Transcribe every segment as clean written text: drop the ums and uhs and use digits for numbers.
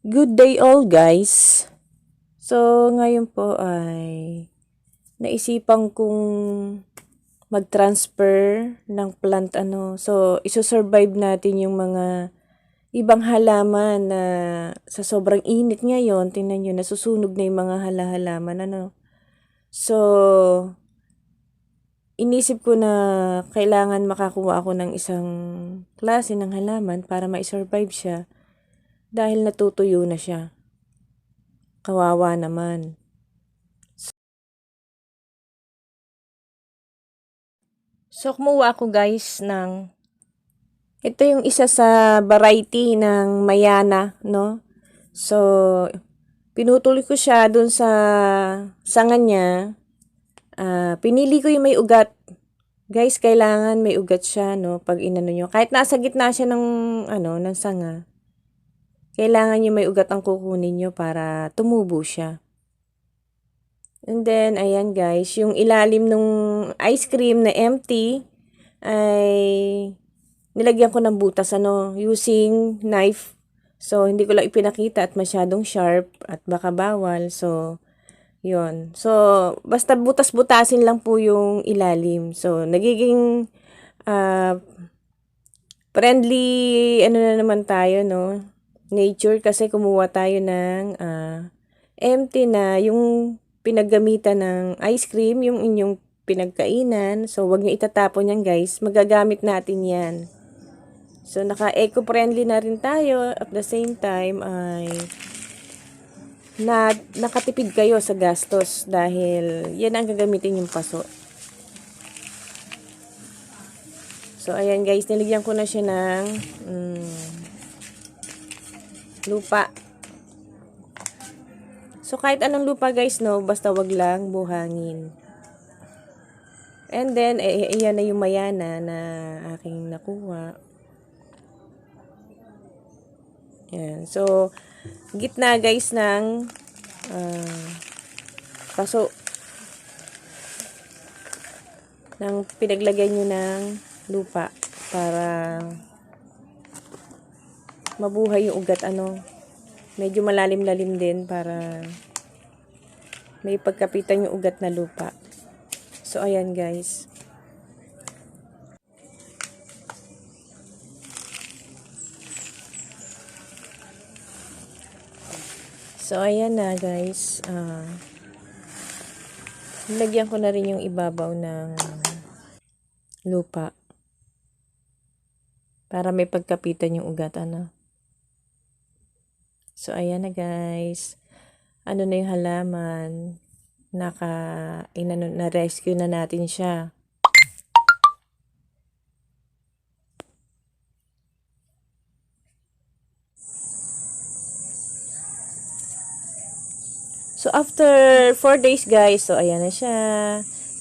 Good day all guys. So ngayon po ay naisipan kong mag-transfer ng plant So iso-survive natin yung mga ibang halaman na sa sobrang init ngayon, tingnan niyo nasusunog na yung mga halaman So inisip ko na kailangan makakuha ako ng isang klase ng halaman para ma-survive siya dahil natutuyo na siya. Kawawa naman. So, kumuha ako guys ito yung isa sa variety ng Mayana, no? So, pinutol ko siya dun sa sanga niya. Pinili ko yung may ugat. Guys, kailangan may ugat siya, no? Pag inano nyo. Kahit nasa gitna siya ng sanga, kailangan yung may ugat ang kukunin nyo para tumubo siya. And then, ayan guys, yung ilalim ng ice cream na empty ay nilagyan ko ng butas using knife. So, hindi ko lang ipinakita at masyadong sharp at baka bawal. So, yon. So, basta butas-butasin lang po yung ilalim. So, nagiging friendly, na naman tayo, no? Nature kasi kumuha tayo ng empty na yung pinaggamitan ng ice cream, yung inyong pinagkainan. So, wag niyo itatapon yan guys. Magagamit natin yan. So, naka-eco-friendly na rin tayo. At the same time, ay nakatipid kayo sa gastos dahil yan ang gagamitin yung paso. So, ayan guys, niligyan ko na siya ng lupa. So, kahit anong lupa guys, no, basta wag lang buhangin. And then, ayan na yung Mayana na aking nakuha. Yan. So, gitna guys ng paso ng pinaglagay nyo ng lupa para mabuhay yung ugat medyo malalim-lalim din para may pagkapitan yung ugat na lupa. So, ayan guys. So, ayan na guys. Lagyan ko na rin yung ibabaw ng lupa para may pagkapitan yung ugat So, ayan na guys. Na yung halaman. Na-rescue na natin siya. So, after 4 days, guys, so, ayan na siya.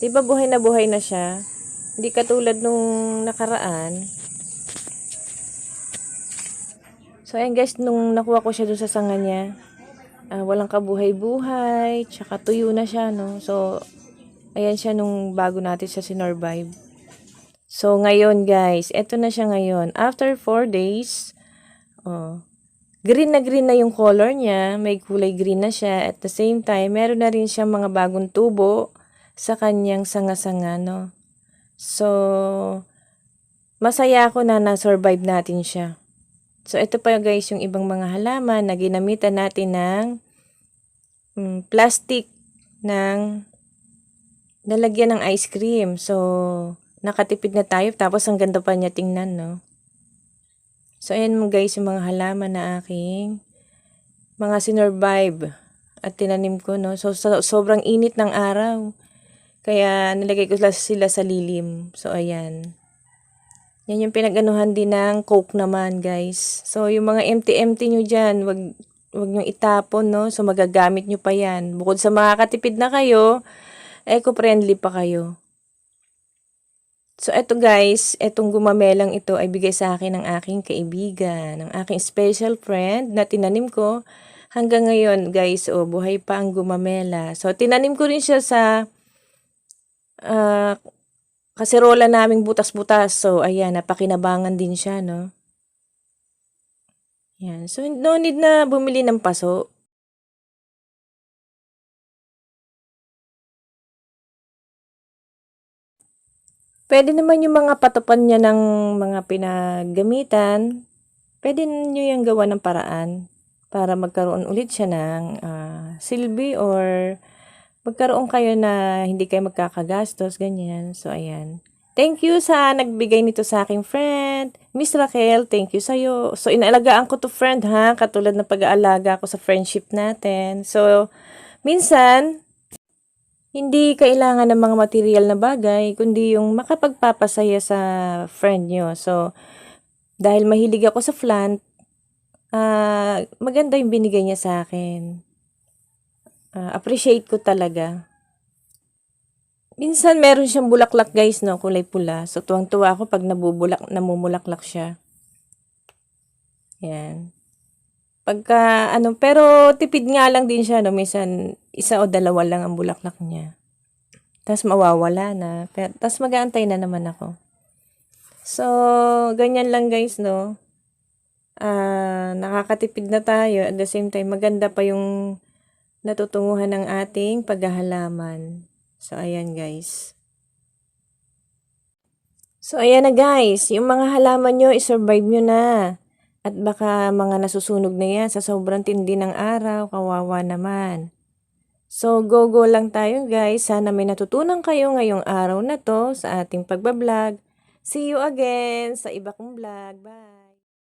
Diba, buhay na siya? Hindi katulad nung nakaraan. So, ayan, guys, nung nakuha ko siya doon sa sanga niya, walang kabuhay-buhay, tsaka tuyo na siya, no? So, ayan siya nung bago natin siya sinurvive. So, ngayon, guys, eto na siya ngayon. After 4 days, green na yung color niya. May kulay green na siya. At the same time, meron na rin siya mga bagong tubo sa kanyang sanga-sanga, no? So, masaya ako na na-survive natin siya. So, ito pa guys yung ibang mga halaman na ginamitan natin ng plastic ng nalagyan ng ice cream. So, nakatipid na tayo. Tapos, ang ganda pa niya tingnan, no? So, ayan mo guys yung mga halaman na aking mga sinurvive at tinanim ko, no? So, sobrang init ng araw. Kaya, nilagay ko sila sa lilim. So, ayan. Yan yung pinag-anuhan din ng Coke naman, guys. So, yung mga empty-empty nyo dyan, wag nyo itapon, no? So, magagamit nyo pa yan. Bukod sa makakatipid na kayo, eco-friendly pa kayo. So, eto guys, etong gumamelang ito ay bigay sa akin ng aking kaibigan, ng aking special friend na tinanim ko. Hanggang ngayon, guys, buhay pa ang gumamela. So, tinanim ko rin siya sa kaserola naming butas-butas. So, ayan, napakinabangan din siya, no? Yan. So, no need na bumili ng paso. Pwede naman yung mga patupan niya ng mga pinaggamitan, pwede niyo yang gawa ng paraan para magkaroon ulit siya ng silbi or magkaroon kayo na hindi kayo magkakagastos, ganyan. So, ayan. Thank you sa nagbigay nito sa aking friend. Miss Raquel, thank you sa'yo. So, inaalagaan ko to friend ha, katulad ng pag-aalaga ko sa friendship natin. So, minsan, hindi kailangan ng mga material na bagay, kundi yung makapagpapasaya sa friend nyo. So, dahil mahilig ako sa plant, maganda yung binigay niya sa akin. Appreciate ko talaga. Minsan meron siyang bulaklak guys, no, kulay pula. So, tuwang-tuwa ako pag namumulaklak siya. Yan. Pero tipid nga lang din siya, no, minsan isa o dalawa lang ang bulaklak niya. Tapos mawawala na. Tapos mag-aantay na naman ako. So, ganyan lang guys, no. Nakakatipid na tayo. At the same time, maganda pa yung natutunguhan ng ating paghahalaman. So, ayan guys. So, ayan na guys. Yung mga halaman nyo, isurvive nyo na. At baka mga nasusunog na yan sa sobrang tindi ng araw. Kawawa naman. So, go lang tayo guys. Sana may natutunan kayo ngayong araw na to sa ating pagbablog. See you again sa iba kong vlog. Bye!